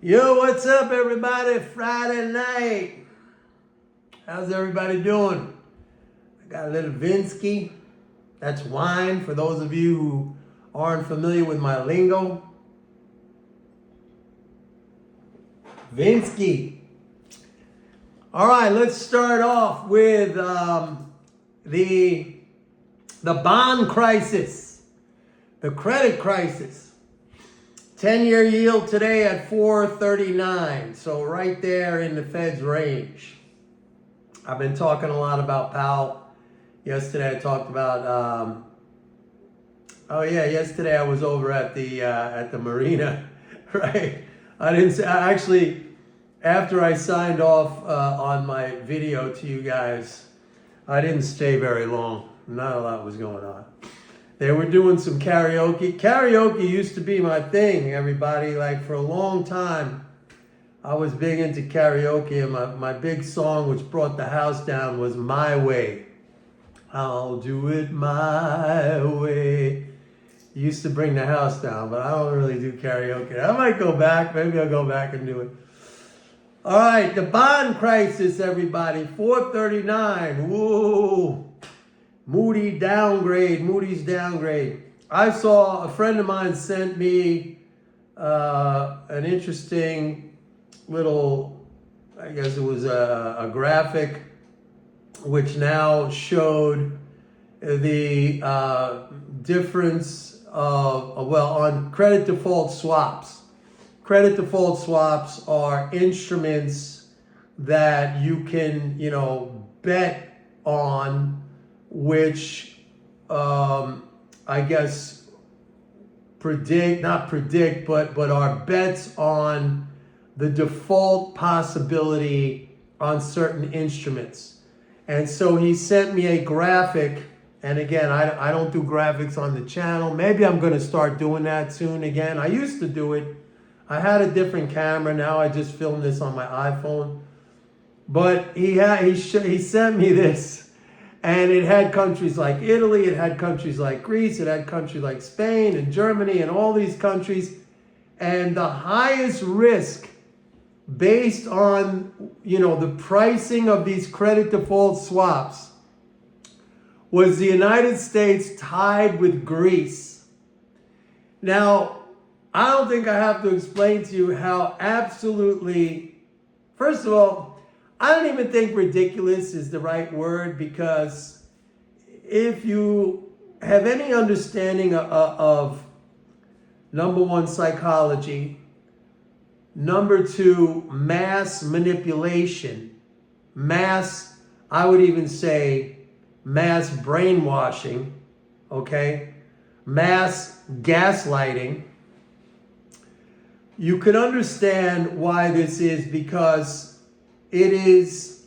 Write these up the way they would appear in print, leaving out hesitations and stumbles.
Yo, what's up, everybody? Friday night. How's everybody doing? I got a little Vinsky. That's wine for those of you who aren't familiar with my lingo. Vinsky. All right, let's start off with the bond crisis, the credit crisis. 10-year yield today at 4.39, so right there in the Fed's range. I've been talking a lot about Powell. Yesterday I talked about, yesterday I was over at the marina, right? Actually, after I signed off on my video to you guys, I didn't stay very long. Not a lot was going on. They were doing some karaoke. Karaoke used to be my thing, everybody. Like, for a long time, I was big into karaoke, and my big song, which brought the house down, was My Way. I'll do it my way. Used to bring the house down, but I don't really do karaoke. I might go back. Maybe I'll go back and do it. All right, the bond crisis, everybody. 439. Whoa. Moody's downgrade. I saw a friend of mine sent me an interesting little, I guess it was a graphic, which now showed the difference of, on credit default swaps. Credit default swaps are instruments that you can, bet on, which I guess not predict, but are bets on the default possibility on certain instruments. And so he sent me a graphic, and again, I don't do graphics on the channel. Maybe I'm going to start doing that soon again. I used to do it. I had a different camera. Now I just film this on my iPhone. But he sent me this. And it had countries like Italy, it had countries like Greece, it had countries like Spain and Germany and all these countries. And the highest risk based on, the pricing of these credit default swaps was the United States tied with Greece. Now, I don't think I have to explain to you how absolutely, first of all, I don't even think ridiculous is the right word, because if you have any understanding of number one, psychology, number two, mass manipulation, I would even say mass brainwashing, okay, mass gaslighting, you could understand why this is, because it is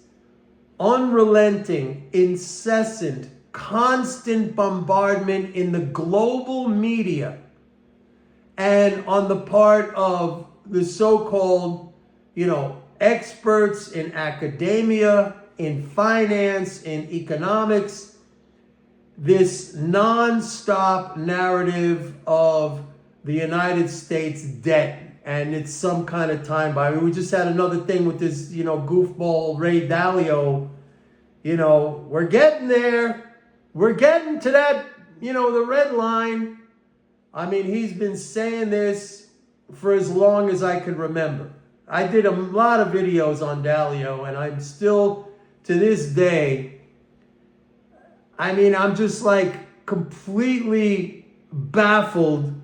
unrelenting, incessant, constant bombardment in the global media and on the part of the so-called, experts in academia, in finance, in economics, this non-stop narrative of the United States debt. And it's some kind of time bomb. We just had another thing with this, goofball Ray Dalio. We're getting there. We're getting to that, the red line. I mean, he's been saying this for as long as I can remember. I did a lot of videos on Dalio, and I'm still, to this day, I'm just like completely baffled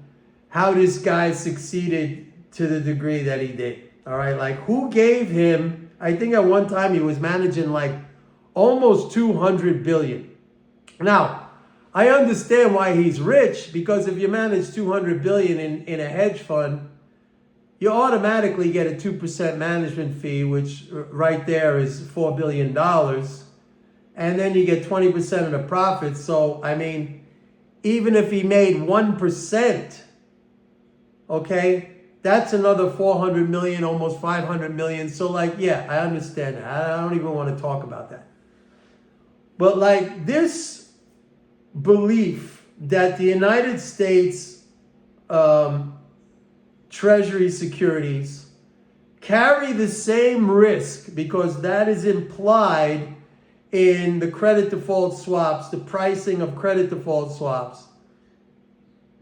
how this guy succeeded to the degree that he did. All right, like, who gave him, I think at one time he was managing like almost 200 billion. Now, I understand why he's rich, because if you manage 200 billion in a hedge fund, you automatically get a 2% management fee, which right there is $4 billion. And then you get 20% of the profits. So, even if he made 1%, okay, that's another 400 million, almost 500 million. So, I understand that. I don't even want to talk about that. But, this belief that the United States Treasury securities carry the same risk, because that is implied in the credit default swaps, the pricing of credit default swaps,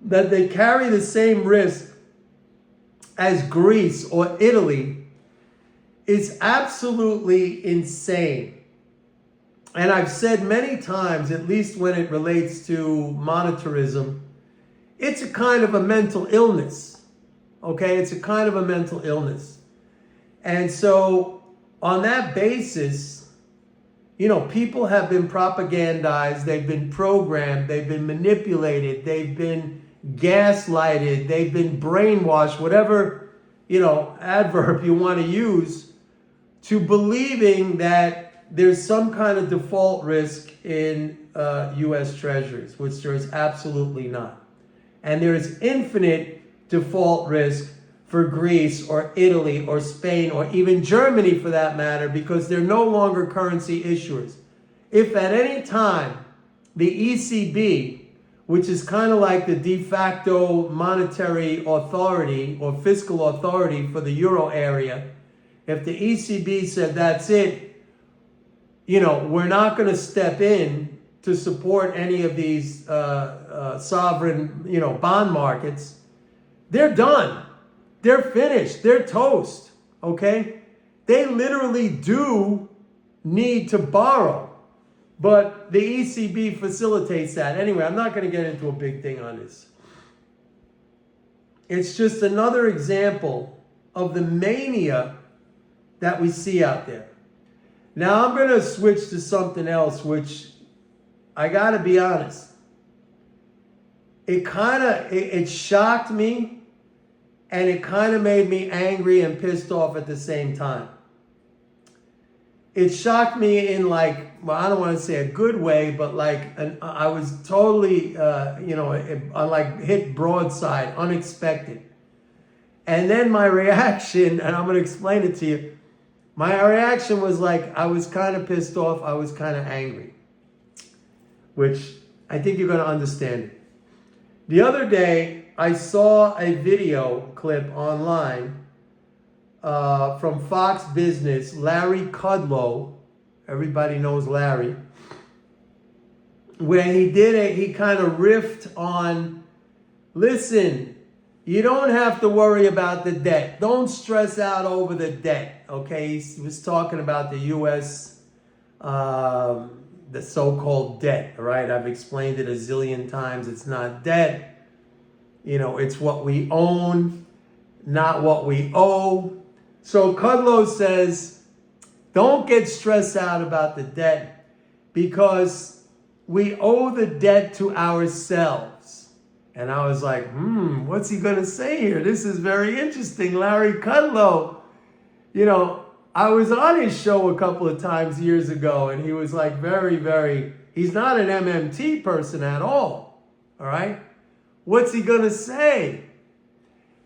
that they carry the same risk as Greece or Italy, is absolutely insane. And I've said many times, at least when it relates to monetarism, it's a kind of a mental illness. Okay, it's a kind of a mental illness. And so on that basis, you know, people have been propagandized, they've been programmed, they've been manipulated, they've been gaslighted, they've been brainwashed, whatever, you know, adverb you want to use, to believing that there's some kind of default risk in U.S. Treasuries, which there is absolutely not. And there is infinite default risk for Greece or Italy or Spain or even Germany for that matter, because they're no longer currency issuers. If at any time the ECB, which is kind of like the de facto monetary authority or fiscal authority for the euro area, if the ECB said, that's it, you know, we're not going to step in to support any of these sovereign, you know, bond markets, they're done. They're finished. They're toast. Okay? They literally do need to borrow. But the ECB facilitates that. Anyway, I'm not going to get into a big thing on this. It's just another example of the mania that we see out there. Now I'm going to switch to something else, which I got to be honest. It shocked me, and it kind of made me angry and pissed off at the same time. It shocked me in like, well, I don't want to say a good way, but like I was totally, like hit broadside, unexpected. And then my reaction, and I'm going to explain it to you. My reaction was like, I was kind of pissed off. I was kind of angry, which I think you're going to understand it. The other day, I saw a video clip online from Fox Business, Larry Kudlow. Everybody knows Larry. Where he kind of riffed on, listen, you don't have to worry about the debt. Don't stress out over the debt. Okay, he was talking about the U.S., the so-called debt, right? I've explained it a zillion times. It's not debt. You know, it's what we own, not what we owe. So Kudlow says, don't get stressed out about the debt because we owe the debt to ourselves. And I was like, what's he going to say here? This is very interesting. Larry Kudlow, you know, I was on his show a couple of times years ago, and he was like he's not an MMT person at all right? What's he going to say?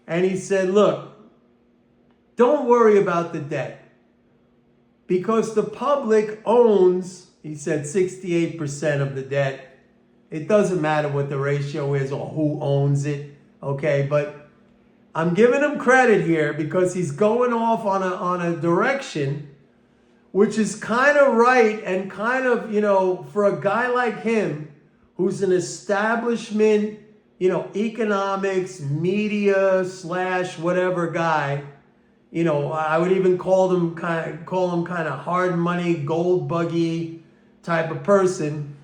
And he said, look, don't worry about the debt because the public owns, he said, 68% of the debt. It doesn't matter what the ratio is or who owns it, okay? But I'm giving him credit here because he's going off on a direction which is kind of right and kind of, you know, for a guy like him who's an establishment, you know, economics, media / whatever guy, you know, I would even call him kind of hard money, gold buggy type of person.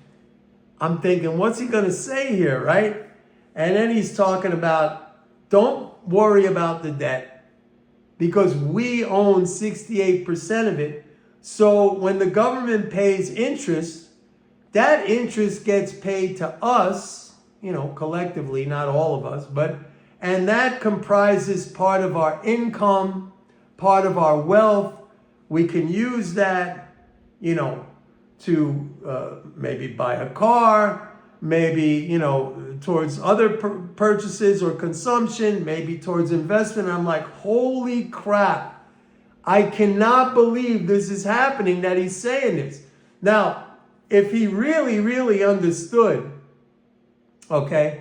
I'm thinking, what's he going to say here, right? And then he's talking about, don't worry about the debt because we own 68% of it. So when the government pays interest, that interest gets paid to us, you know, collectively, not all of us, and that comprises part of our income, part of our wealth. We can use that, you know, to maybe buy a car, maybe, you know, towards other purchases or consumption, maybe towards investment. I'm like, holy crap. I cannot believe this is happening, that he's saying this. Now, if he really, really understood, okay,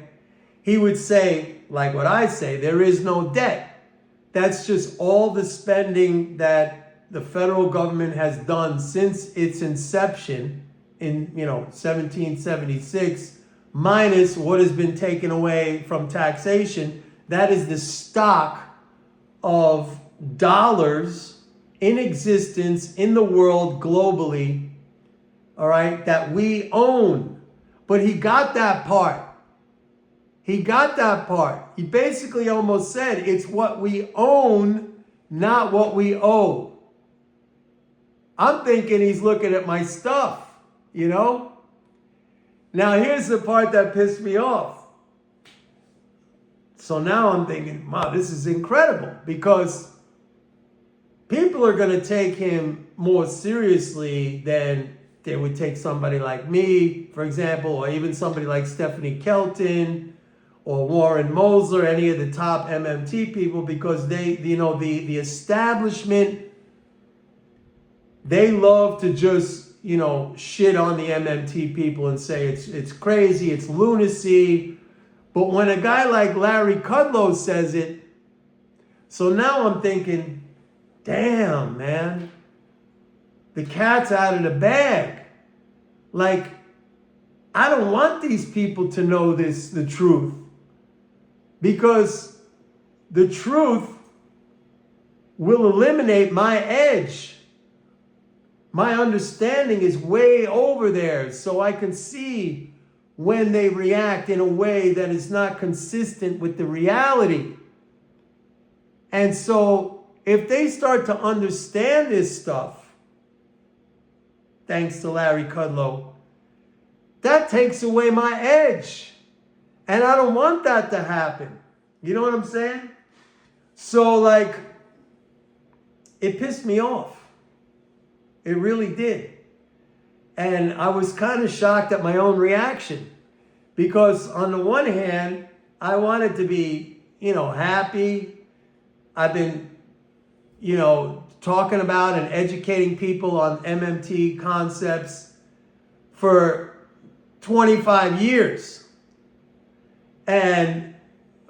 he would say, like what I say, there is no debt. That's just all the spending that the federal government has done since its inception in 1776, minus what has been taken away from taxation. That is the stock of dollars in existence in the world globally, all right, that we own. But he got that part. He got that part. He basically almost said it's what we own, not what we owe. I'm thinking he's looking at my stuff, Now, here's the part that pissed me off. So now I'm thinking, wow, this is incredible, because people are going to take him more seriously than they would take somebody like me, for example, or even somebody like Stephanie Kelton or Warren Moser, any of the top MMT people, because they, the establishment, they love to just, shit on the MMT people and say it's crazy, it's lunacy. But when a guy like Larry Kudlow says it, so now I'm thinking, damn, man, the cat's out of the bag. Like, I don't want these people to know the truth, because the truth will eliminate my edge. My understanding is way over there, so I can see when they react in a way that is not consistent with the reality. And so if they start to understand this stuff, thanks to Larry Kudlow, that takes away my edge. And I don't want that to happen. You know what I'm saying? So, it pissed me off. It really did. And I was kind of shocked at my own reaction, because on the one hand, I wanted to be, happy. I've been, talking about and educating people on MMT concepts for 25 years, and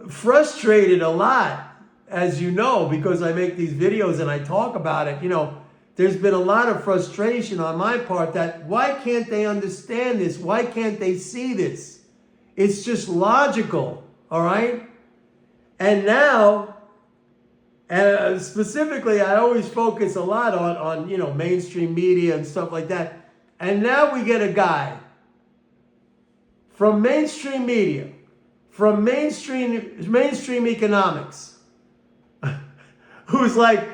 frustrated a lot, as you know, because I make these videos and I talk about it. There's been a lot of frustration on my part that why can't they understand this? Why can't they see this? It's just logical, all right? And now, specifically, I always focus a lot on mainstream media and stuff like that. And now we get a guy from mainstream media, from mainstream economics, who's like,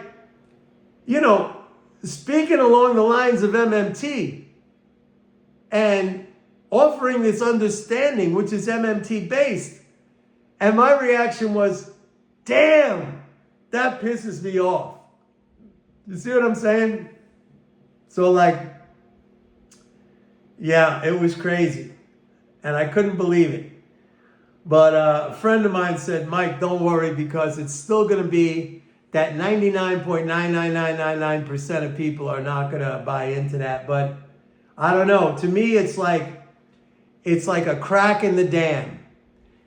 speaking along the lines of MMT and offering this understanding, which is MMT based. And my reaction was, damn, that pisses me off. You see what I'm saying? So yeah, it was crazy. And I couldn't believe it. But a friend of mine said, Mike, don't worry, because it's still going to be that 99.99999% of people are not going to buy into that. But I don't know. To me, it's like a crack in the dam.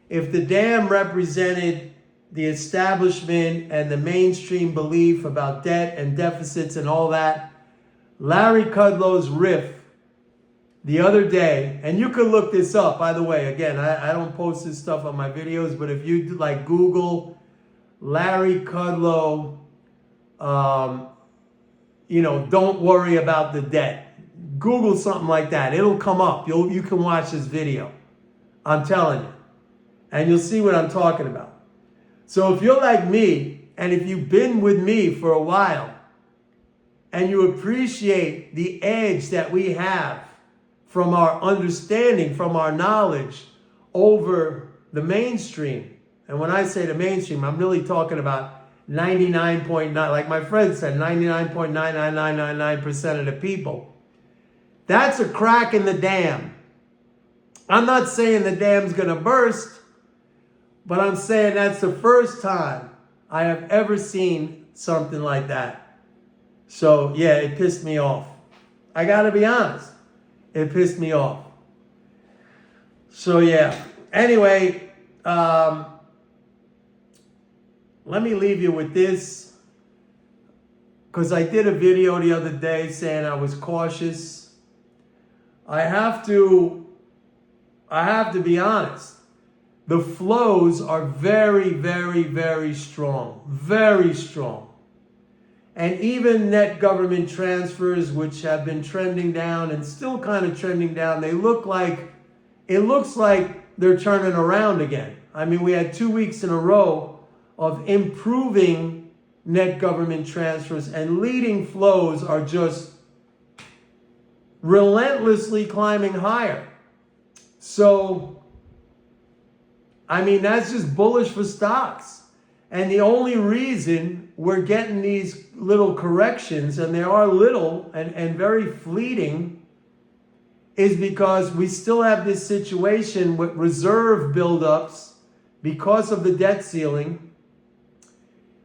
If the dam represented the establishment and the mainstream belief about debt and deficits and all that, Larry Kudlow's riff the other day, and you can look this up, by the way, again, I don't post this stuff on my videos, but if you Google Larry Kudlow, don't worry about the debt. Google something like that. It'll come up. You can watch this video. I'm telling you. And you'll see what I'm talking about. So if you're like me, and if you've been with me for a while, and you appreciate the edge that we have from our understanding, from our knowledge over the mainstream. And when I say the mainstream, I'm really talking about 99.9, like my friend said, 99.99999% of the people. That's a crack in the dam. I'm not saying the dam's going to burst, but I'm saying that's the first time I have ever seen something like that. So, yeah, it pissed me off. I got to be honest. It pissed me off. So, yeah. Anyway, let me leave you with this, because I did a video the other day saying I was cautious. I have to be honest. The flows are very, very, very strong. Very strong. And even net government transfers, which have been trending down and still kind of trending down, it looks like they're turning around again. I mean, we had 2 weeks in a row of improving net government transfers, and leading flows are just relentlessly climbing higher. So, I mean, that's just bullish for stocks. And the only reason we're getting these little corrections, and they are little and very fleeting, is because we still have this situation with reserve buildups because of the debt ceiling.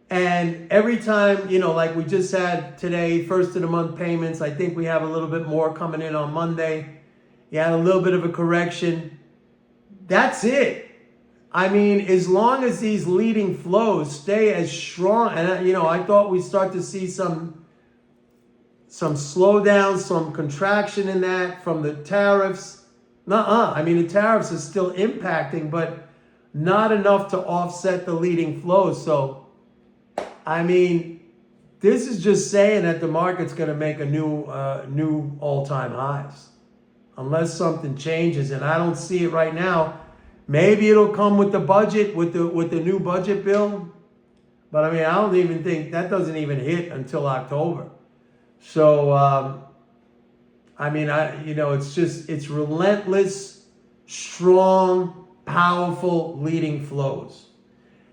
And every time, like we just had today, first of the month payments, I think we have a little bit more coming in on Monday. You had a little bit of a correction. That's it. I mean, as long as these leading flows stay as strong, and I thought we'd start to see some slowdown, some contraction in that from the tariffs. I mean, the tariffs are still impacting, but not enough to offset the leading flows. So, I mean, this is just saying that the market's going to make a new all-time highs, unless something changes, and I don't see it right now. Maybe it'll come with the budget, with the new budget bill, but I mean, I don't even think that doesn't even hit until October. So, I mean, it's relentless, strong, powerful leading flows.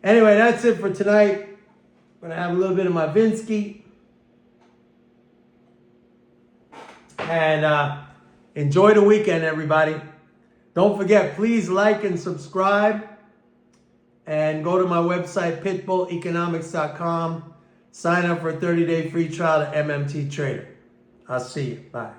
Anyway, that's it for tonight. I'm going to have a little bit of my Vinsky. And enjoy the weekend, everybody. Don't forget, please like and subscribe. And go to my website, pitbulleconomics.com. Sign up for a 30-day free trial to MMT Trader. I'll see you. Bye.